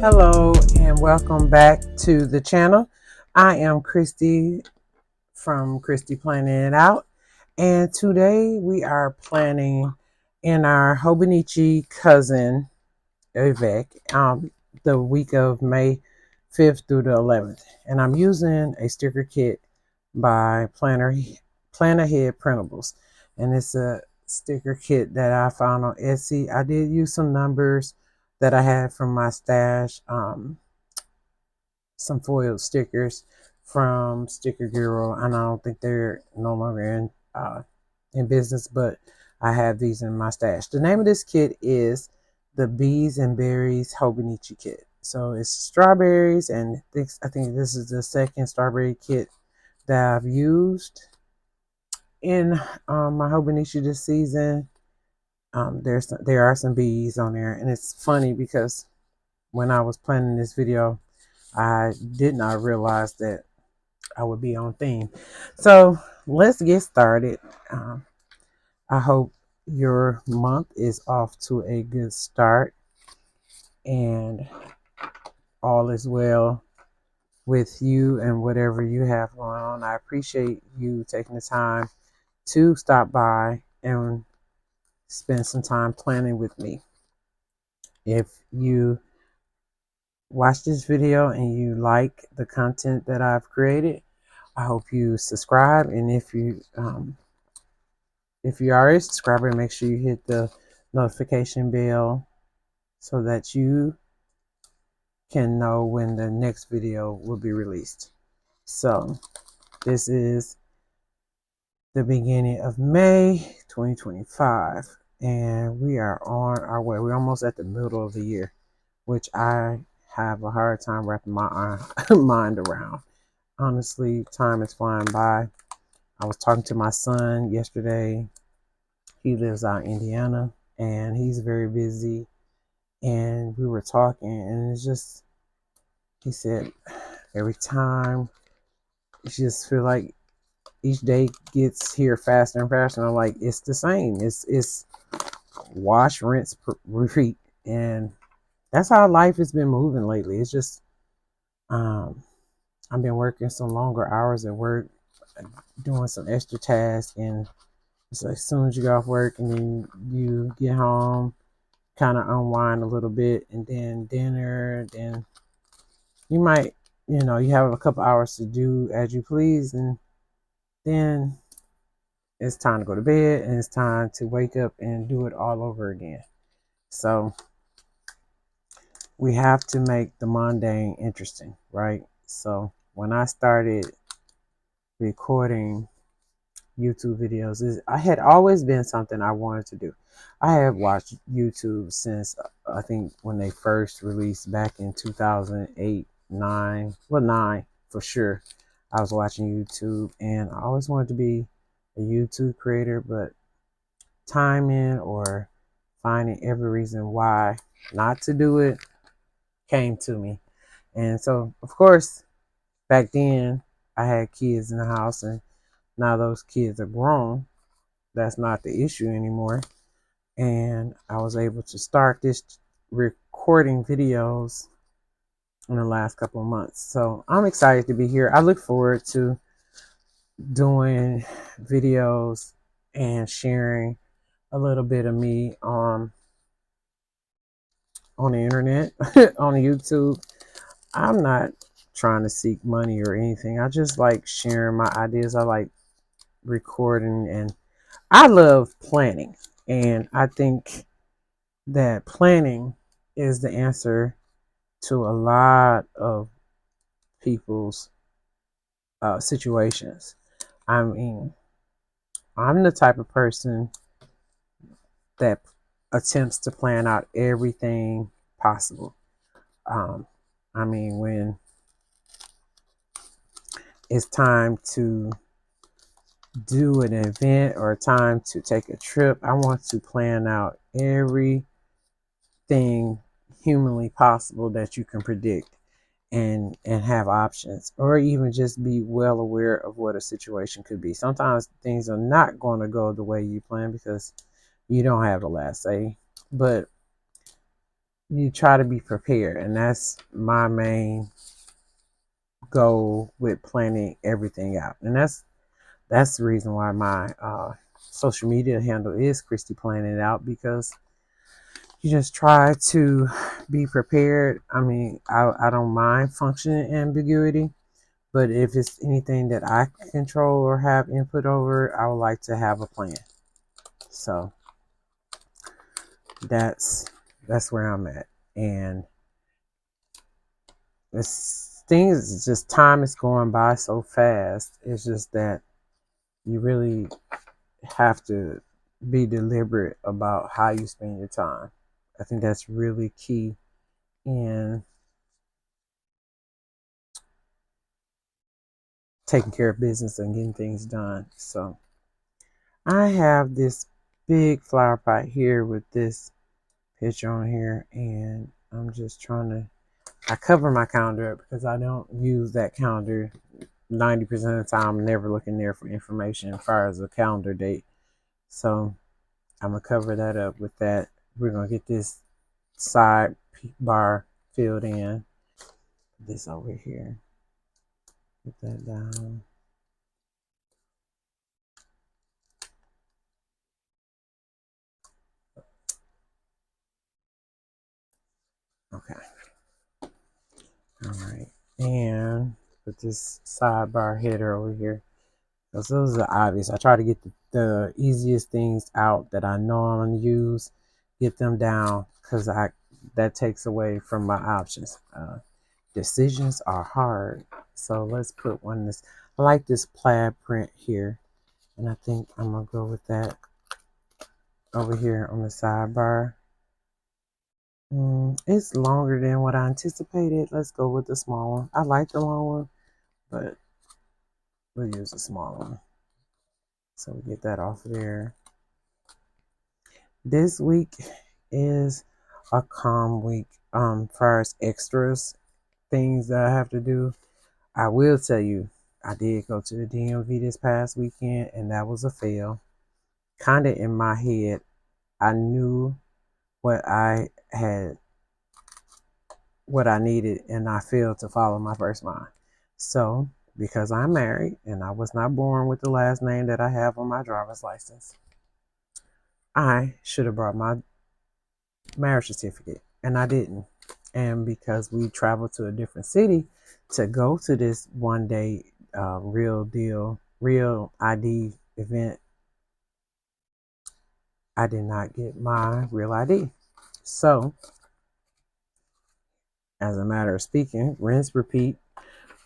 Hello and welcome back to the channel. I am Christy from Christy Planning It Out, and today we are planning in our Hobonichi Cousin event the week of May 5th through the 11th, and I'm using a sticker kit by Plan Ahead Printables, and it's a sticker kit that I found on Etsy. I did use some numbers that I had from my stash, some foiled stickers from Sticker Guru, and I don't think they're no longer in business, but I have these in my stash. The name of this kit is the Bees and Berries Hobonichi Kit. So it's strawberries, and I think this is the second strawberry kit that I've used in my Hobonichi this season. There are some bees on there, and it's funny because when I was planning this video, I did not realize that I would be on theme. So let's get started. I hope your month is off to a good start and all is well with you and whatever you have going on. I appreciate you taking the time to stop by and spend some time planning with me. If you watch this video and you like the content that I've created, I hope you subscribe, and if you already subscriber, make sure you hit the notification bell so that you can know when the next video will be released. So this is the beginning of May 2025, and we are on our way. We're almost at the middle of the year, which I have a hard time wrapping my mind around. Honestly, time is flying by. I was talking to my son yesterday. He lives out in Indiana, and he's very busy. And we were talking, and it's just, he said, every time, you just feel like each day gets here faster and faster. And I'm like, it's the same. It's wash, rinse, repeat. And that's how life has been moving lately. It's just, I've been working some longer hours at work, doing some extra tasks, and it's like as soon as you get off work and then you get home, kind of unwind a little bit, and then dinner, then you might, you have a couple hours to do as you please, and then it's time to go to bed, and it's time to wake up and do it all over again. So we have to make the mundane interesting, right? So when I started recording YouTube videos, I had always been something I wanted to do. I have watched YouTube since I think when they first released back in 2008, 9, well 9 for sure. I was watching YouTube, and I always wanted to be a YouTube creator, but timing or finding every reason why not to do it came to me. And so, of course, back then I had kids in the house, and now those kids are grown. That's not the issue anymore. And I was able to start this recording videos in the last couple of months. So I'm excited to be here. I look forward to doing videos and sharing a little bit of me on the internet, on YouTube. I'm not trying to seek money or anything. I just like sharing my ideas. I like recording, and I love planning. And I think that planning is the answer to a lot of people's situations. I mean, I'm the type of person that attempts to plan out everything possible. Um, I mean, when it's time to do an event or time to take a trip, I want to plan out everything humanly possible that you can predict, and have options, or even just be well aware of what a situation could be. Sometimes things are not going to go the way you plan because you don't have the last say, but you try to be prepared, and that's my main goal with planning everything out. And that's the reason why my social media handle is Christy Planning It Out, because you just try to be prepared. I mean, I don't mind functioning ambiguity, but if it's anything that I can control or have input over, I would like to have a plan. So that's where I'm at. And this thing is just, time is going by so fast. It's just that you really have to be deliberate about how you spend your time. I think that's really key in taking care of business and getting things done. So I have this big flower pot here with this picture on here, and I'm just trying to, I cover my calendar up because I don't use that calendar 90% of the time. I'm never looking there for information as far as a calendar date. So I'm going to cover that up with that. We're going to get this side bar filled in. Put this over here. Put that down. Okay. All right. And put this sidebar header over here. Those are obvious. I try to get the easiest things out that I know I'm going to use, get them down, because that takes away from my options. Decisions are hard. So let's put one this. I like this plaid print here, and I think I'm going to go with that over here on the sidebar. It's longer than what I anticipated. Let's go with the small one. I like the long one, but we'll use the small one. So we get that off there. This week is a calm week. Far as extras, things that I have to do, I will tell you, I did go to the DMV this past weekend, and that was a fail. Kind of in my head, I knew what I had, what I needed, and I failed to follow my first mind. So, because I'm married and I was not born with the last name that I have on my driver's license, I should have brought my marriage certificate, and I didn't. And because we traveled to a different city to go to this one day real ID event, I did not get my real ID. So, as a matter of speaking, rinse, repeat,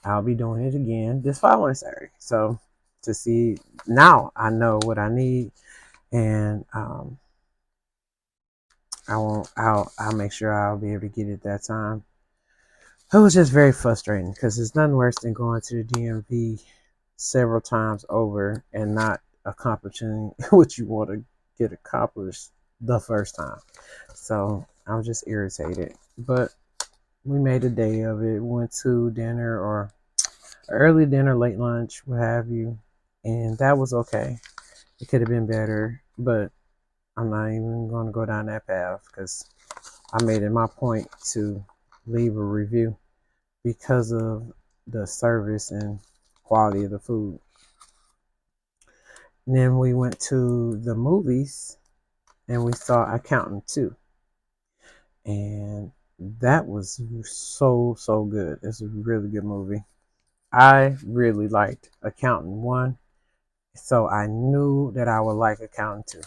I'll be doing it again this following Saturday. So, to see, now I know what I need, and I'll make sure I'll be able to get it that time. It was just very frustrating because it's nothing worse than going to the DMV several times over and not accomplishing what you want to get accomplished the first time. So I was just irritated. But we made a day of it. We went to dinner, or early dinner, late lunch, what have you. And that was okay. It could have been better, but I'm not even going to go down that path because I made it my point to leave a review because of the service and quality of the food. And then we went to the movies and we saw Accountant 2. And that was so good. It's a really good movie. I really liked Accountant 1, so I knew that I would like Accountant 2.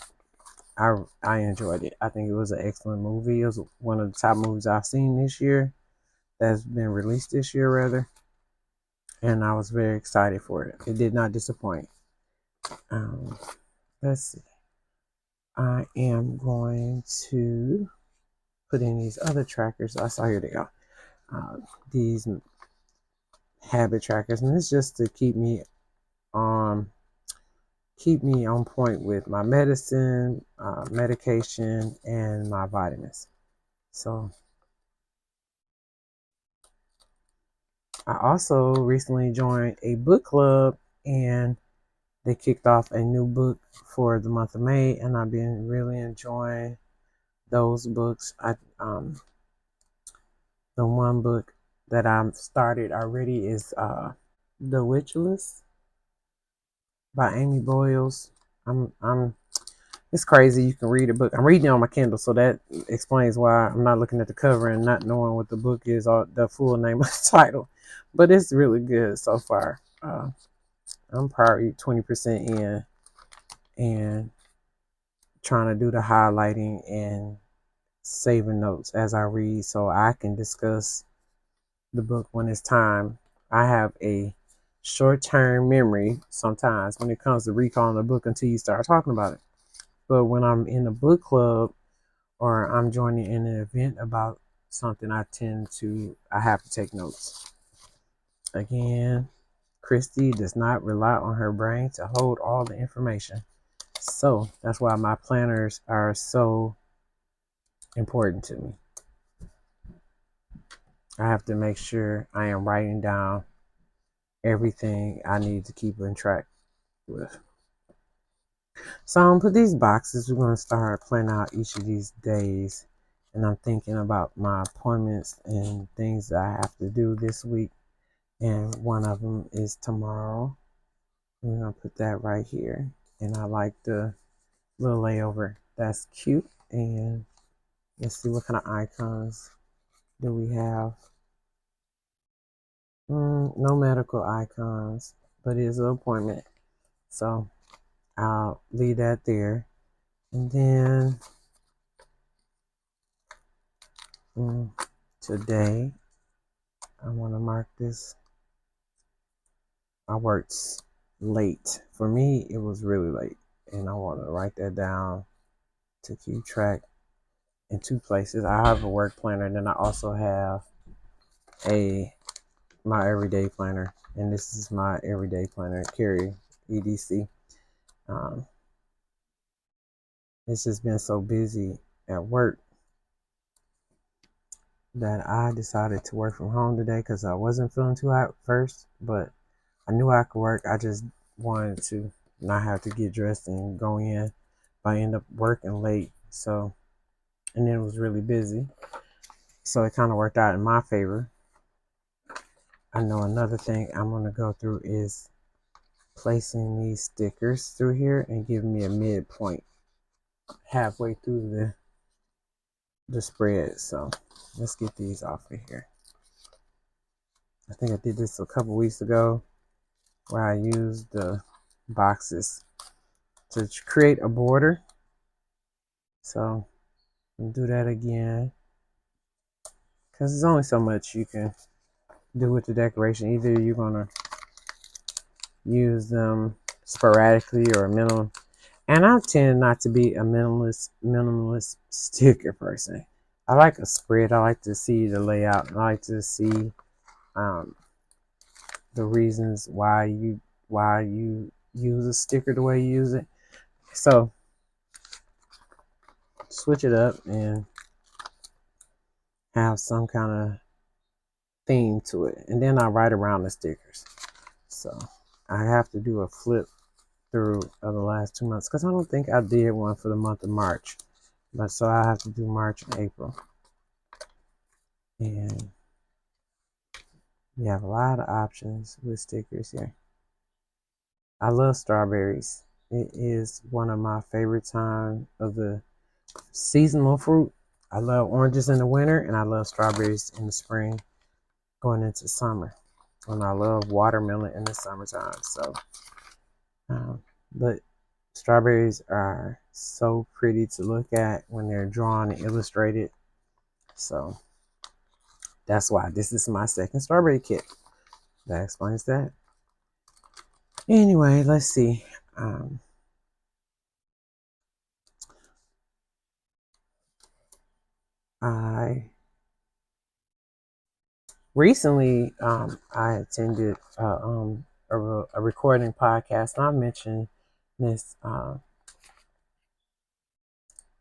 I enjoyed it. I think it was an excellent movie. It was one of the top movies I've seen this year, that's been released this year rather, and I was very excited for it. It did not disappoint. Um, let's see. I am going to put in these other trackers. I saw, here they go. These habit trackers, and it's just to keep me on point with my medicine, medication, and my vitamins. So I also recently joined a book club, and they kicked off a new book for the month of May, and I've been really enjoying those books. The one book that I've started already is The Witch List by Amy Boyles. I'm It's crazy. You can read a book. I'm reading it on my Kindle, so that explains why I'm not looking at the cover and not knowing what the book is or the full name of the title. But it's really good so far. I'm probably 20% in and trying to do the highlighting and saving notes as I read so I can discuss the book when it's time. I have a short-term memory sometimes when it comes to recalling a book until you start talking about it. But when I'm in a book club or I'm joining in an event about something, I have to take notes. Again, Christy does not rely on her brain to hold all the information. So that's why my planners are so important to me. I have to make sure I am writing down everything I need to keep in track with. So I'm gonna put these boxes. We're gonna start planning out each of these days. And I'm thinking about my appointments and things that I have to do this week. And one of them is tomorrow. We're gonna put that right here. And I like the little layover. That's cute. And let's see what kind of icons do we have. No medical icons, but it is an appointment. So I'll leave that there. And then today, I want to mark this. I worked late. For me, it was really late. And I want to write that down to keep track in two places. I have a work planner, and then I also have my everyday planner. And this is my everyday planner, Carrie EDC. Um, it's just been so busy at work that I decided to work from home today because I wasn't feeling too hot first, but I knew I could work. I just wanted to not have to get dressed and go in. But I ended up working late, so and then it was really busy, so it kind of worked out in my favor. I know another thing I'm going to go through is placing these stickers through here and giving me a midpoint halfway through the spread. So let's get these off of here. I think I did this a couple weeks ago where I used the boxes to create a border. So I'll do that again because there's only so much you can do with the decoration. Either you're going to use them sporadically or minimal. And I tend not to be a minimalist sticker person. I like a spread. I like to see the layout. I like to see um, the reasons why you use a sticker the way you use it. So switch it up and have some kind of theme to it. And then I write around the stickers. So I have to do a flip through of the last 2 months because I don't think I did one for the month of March. But so I have to do March and April. And we have a lot of options with stickers here. I love strawberries. It is one of my favorite time of the seasonal fruit. I love oranges in the winter and I love strawberries in the spring going into summer. And I love watermelon in the summertime. So, but strawberries are so pretty to look at when they're drawn and illustrated. So that's why this is my second strawberry kit. That explains that. Anyway, let's see. I recently I attended a recording podcast, and I mentioned this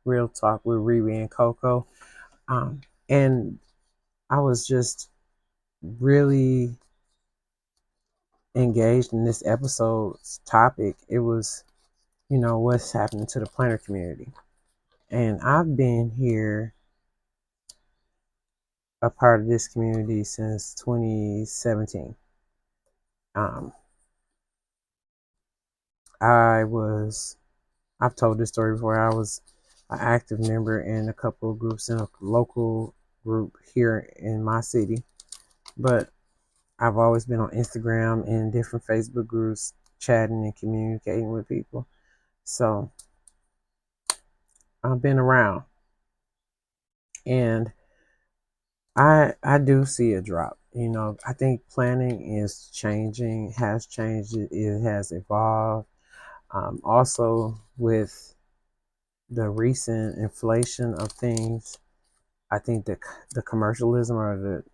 Real Talk with Riri and Coco, and I was just really engaged in this episode's topic. It was, what's happening to the planner community, and I've been here a part of this community since 2017. Um, I was, I've told this story before. I was an active member in a couple of groups in a local group here in my city, but I've always been on Instagram and different Facebook groups, chatting and communicating with people. So I've been around, and I do see a drop. I think planning is changing, has changed, it has evolved. Also, with the recent inflation of things, I think that the commercialism or the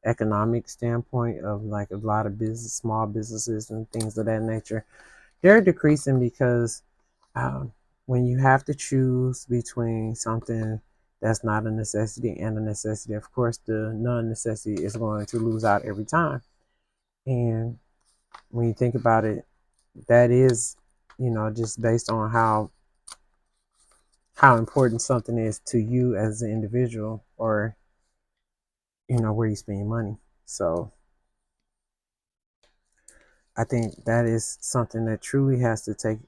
economic standpoint of like a lot of small businesses and things of that nature, they're decreasing because um, when you have to choose between something that's not a necessity and a necessity, of course, the non-necessity is going to lose out every time. And when you think about it, that is, just based on how important something is to you as an individual, or where you spend your money. So I think that is something that truly has to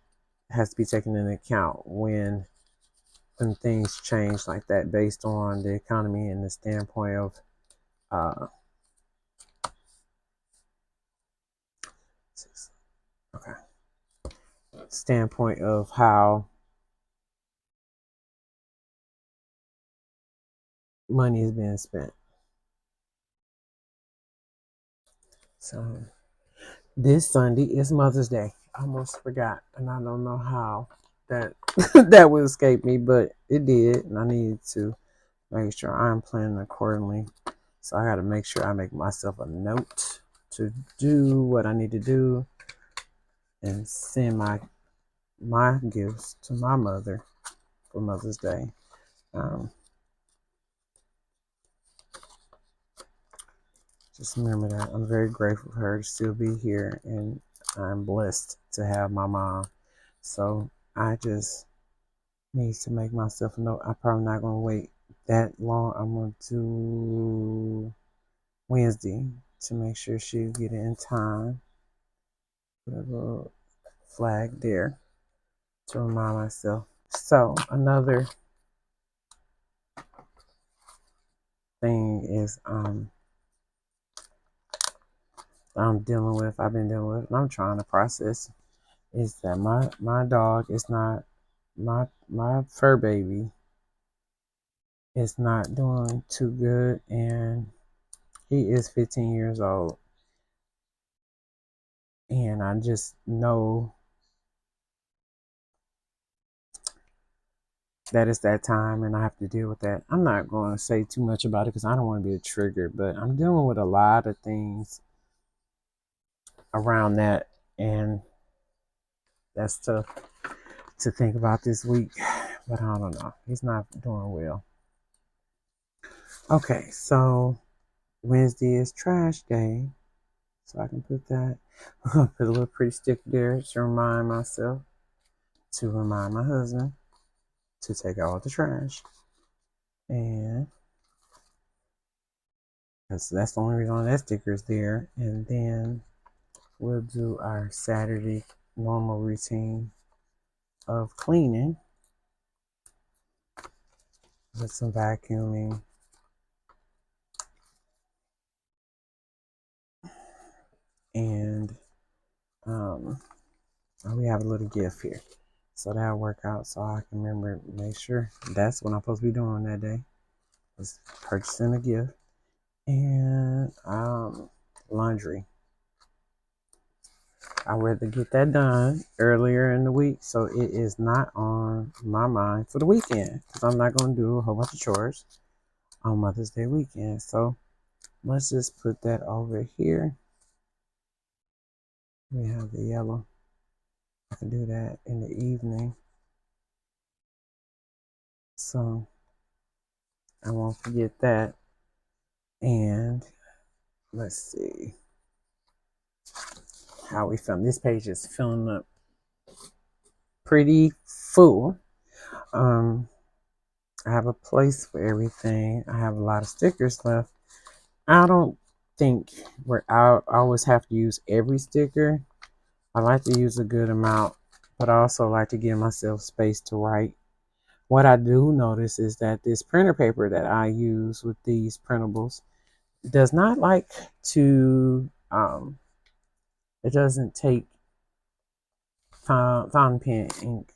be taken into account when things change like that, based on the economy and the standpoint of uh okay standpoint of how money is being spent. So this Sunday is Mother's Day. I almost forgot, and I don't know how that that would escape me, but it did, and I needed to make sure I'm planning accordingly. So I got to make sure I make myself a note to do what I need to do and send my gifts to my mother for Mother's Day. Um, just remember that I'm very grateful for her to still be here, and I'm blessed to have my mom. So I just need to make myself a note. I'm probably not going to wait that long. I'm going to do Wednesday to make sure she'll get it in time. Put a little flag there to remind myself. So another thing is I've been dealing with, and I'm trying to process, is that my dog is not, my fur baby is not doing too good, and he is 15 years old, and I just know that it's that time, and I have to deal with that. I'm not going to say too much about it because I don't want to be a trigger, but I'm dealing with a lot of things around that, and that's tough to think about this week. But I don't know. He's not doing well. Okay, so Wednesday is trash day. So I can put that, put a little pretty stick there to remind myself, to remind my husband to take out the trash. And that's the only reason that sticker is there. And then we'll do our Saturday normal routine of cleaning with some vacuuming. And we have a little gift here. So that'll work out, so I can remember, make sure that's what I'm supposed to be doing that day, is purchasing a gift. And laundry. I rather get that done earlier in the week, so it is not on my mind for the weekend, because I'm not going to do a whole bunch of chores on Mother's Day weekend. So let's just put that over here. We have the yellow. I can do that in the evening, so I won't forget that. And let's see how we film. This page is filling up pretty full. Um, I have a place for everything. I have a lot of stickers left. I don't think I always have to use every sticker. I like to use a good amount, but I also like to give myself space to write. What I do notice is that this printer paper that I use with these printables does not like to, it doesn't take fountain pen ink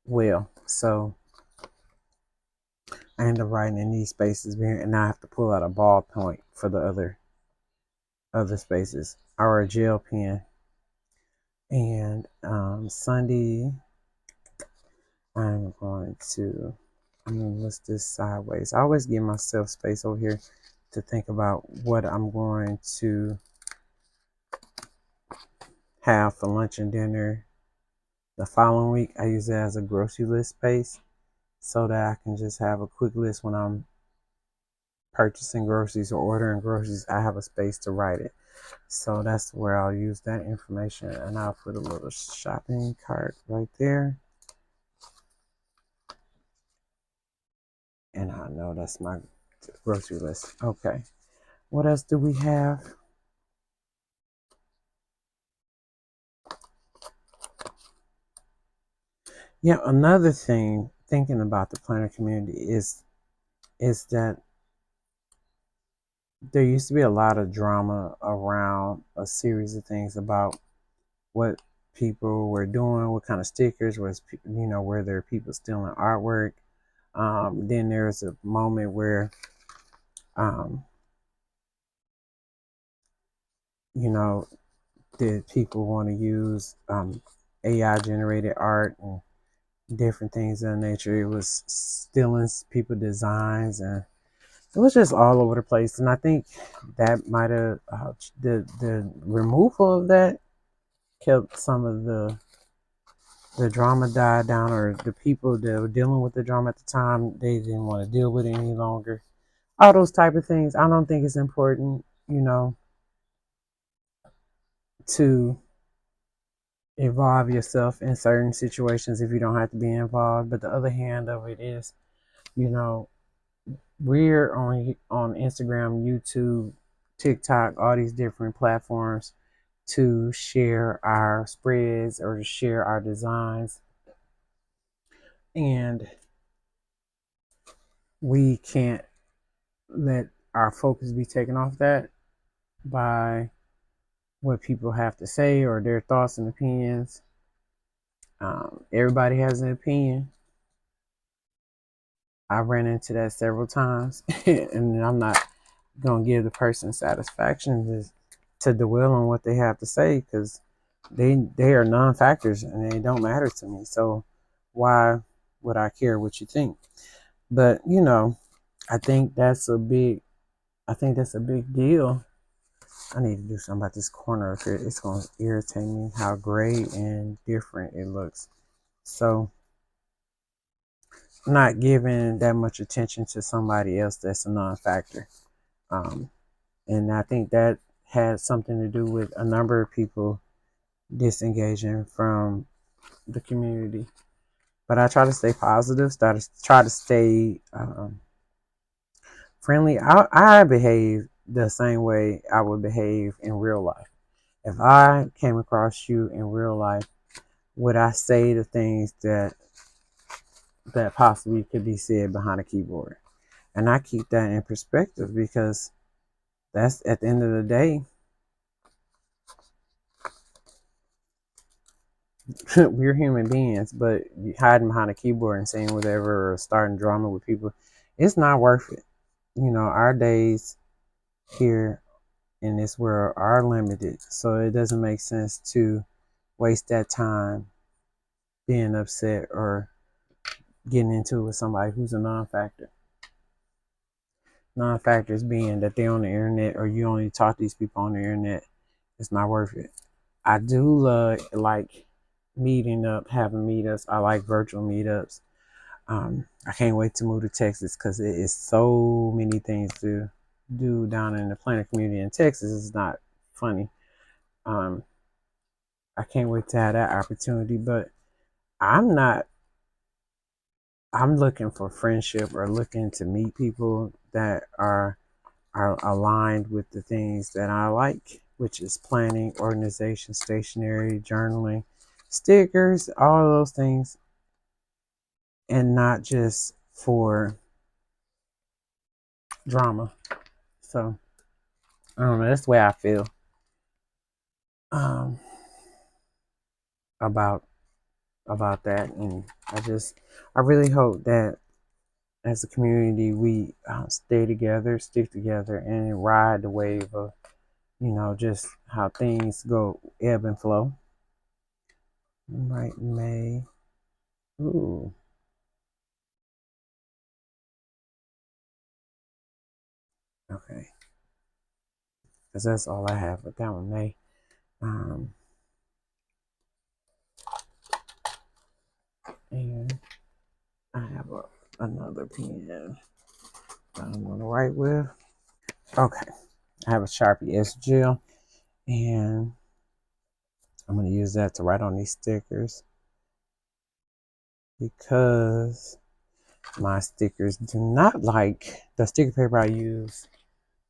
well. So I end up writing in these spaces here, and now I have to pull out a ballpoint for the other spaces, or a gel pen. And Sunday, I'm going to, list this sideways. I always give myself space over here to think about what I'm going to have for lunch and dinner the following week. I use it as a grocery list space so that I can just have a quick list when I'm purchasing groceries or ordering groceries. I have a space to write it. So that's where I'll use that information, and I'll put a little shopping cart right there. And I know that's my grocery list. Okay. What else do we have? Yeah, another thing thinking about the planner community is that there used to be a lot of drama around a series of things about what people were doing, what kind of stickers was, were there people stealing artwork. Then there's a moment where, um, you know, did people want to use AI generated art and different things of that nature. It was stealing people designs, and it was just all over the place. And I think that might have the removal of that kept some of the drama died down, or the people that were dealing with the drama at the time, they didn't want to deal with it any longer. All those type of things. I don't think it's important, to involve yourself in certain situations if you don't have to be involved. But the other hand of it is, you know, we're on Instagram, YouTube, TikTok, all these different platforms to share our spreads or to share our designs, and we can't let our focus be taken off that by what people have to say or their thoughts and opinions. Everybody has an opinion. I ran into that several times, and I'm not gonna give the person satisfaction to dwell on what they have to say, because they are non-factors and they don't matter to me. So why would I care what you think? But I think that's a big deal. I need to do something about this corner up here. It's gonna irritate me how gray and different it looks. So I'm not giving that much attention to somebody else that's a non-factor. Um, and I think that had something to do with a number of people disengaging from the community. But I try to stay positive, try to stay friendly. I behave the same way I would behave in real life. If I came across you in real life, would I say the things that possibly could be said behind a keyboard? And I keep that in perspective, because that's, at the end of the day, we're human beings. But hiding behind a keyboard and saying whatever or starting drama with people, it's not worth it. Our days here in this world are limited, so it doesn't make sense to waste that time being upset or getting into it with somebody who's a non-factor. Non-factors being that they're on the internet, or you only talk to these people on the internet. It's not worth it. I do like meeting up, having meetups. I like virtual meetups. I can't wait to move to Texas, because it is so many things to do down in the planner community in Texas. It's not funny. Um, I can't wait to have that opportunity, but I'm not I'm looking for friendship or looking to meet people that are aligned with the things that I like, which is planning, organization, stationery, journaling, stickers, all of those things, and not just for drama. So I don't know. That's the way I feel um, about that, and I really hope that as a community we stay together, stick together, and ride the wave of just how things go ebb and flow. Right, May. Ooh, okay. Because that's all I have with that one, May. Um, and I have another pen that I'm going to write with. Okay. I have a Sharpie S Gel, and I'm going to use that to write on these stickers because my stickers do not like the sticker paper I use,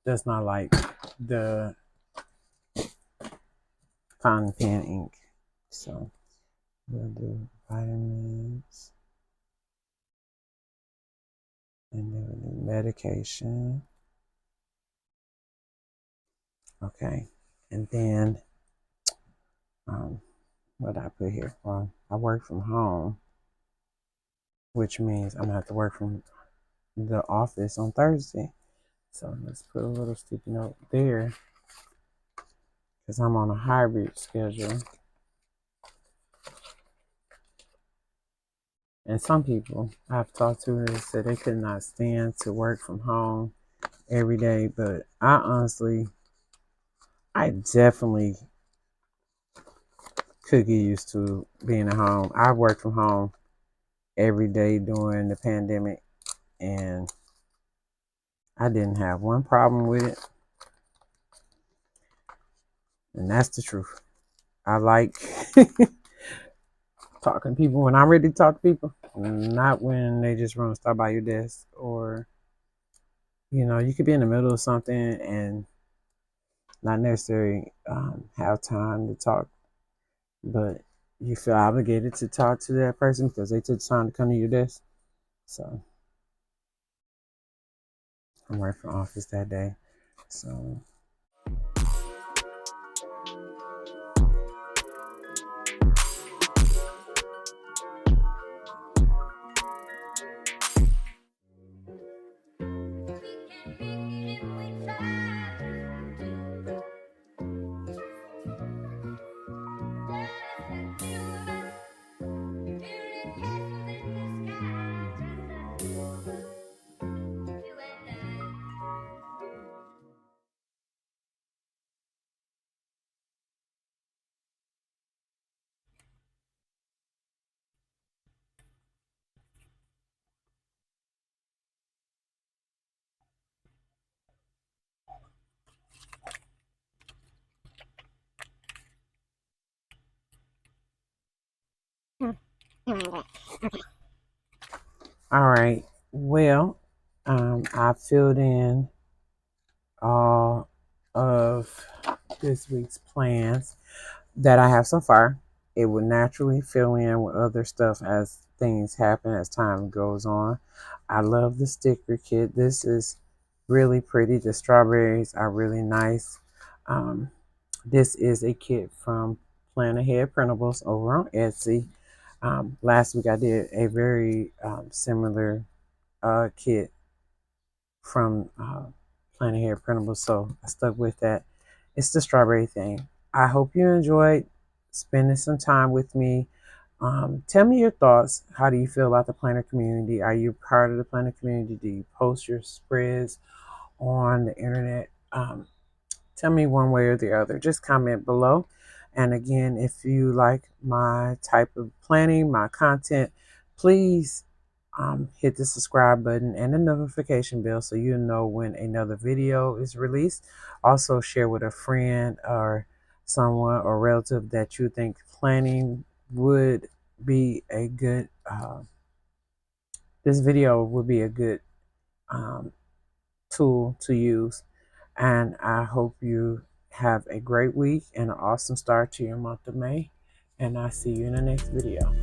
does not like the fountain pen ink. So we'll do vitamins, and then we'll do medication. Okay. And then what did I put here? Well, I work from home, which means I'm gonna have to work from the office on Thursday. So let's put a little sticky note there because I'm on a hybrid schedule. And some people I've talked to they said they could not stand to work from home every day, but I definitely could get used to being at home. I worked from home every day during the pandemic, and I didn't have one problem with it, and that's the truth. I like talking to people when I'm ready to talk to people, not when they just run stop by your desk, or you could be in the middle of something and not necessarily have time to talk, but you feel obligated to talk to that person because they took the time to come to your desk. So I'm working from office that day. So all right, well, I filled in all of this week's plans that I have so far. It will naturally fill in with other stuff as things happen, as time goes on. I love the sticker kit. This is really pretty. The strawberries are really nice. Um, this is a kit from Plan Ahead Printables over on Etsy. Last week I did a very similar kit from Plan Ahead Printables, so I stuck with that. It's the strawberry thing. I hope you enjoyed spending some time with me. Tell me your thoughts. How do you feel about the planner community? Are you part of the planner community? Do you post your spreads on the internet? Tell me one way or the other. Just comment below. And again, if you like my type of planning, my content, please hit the subscribe button and the notification bell so you know when another video is released. Also, share with a friend or someone or relative that you think planning would be a good this video would be a good tool to use. And I hope you have a great week and an awesome start to your month of May. And I'll see you in the next video.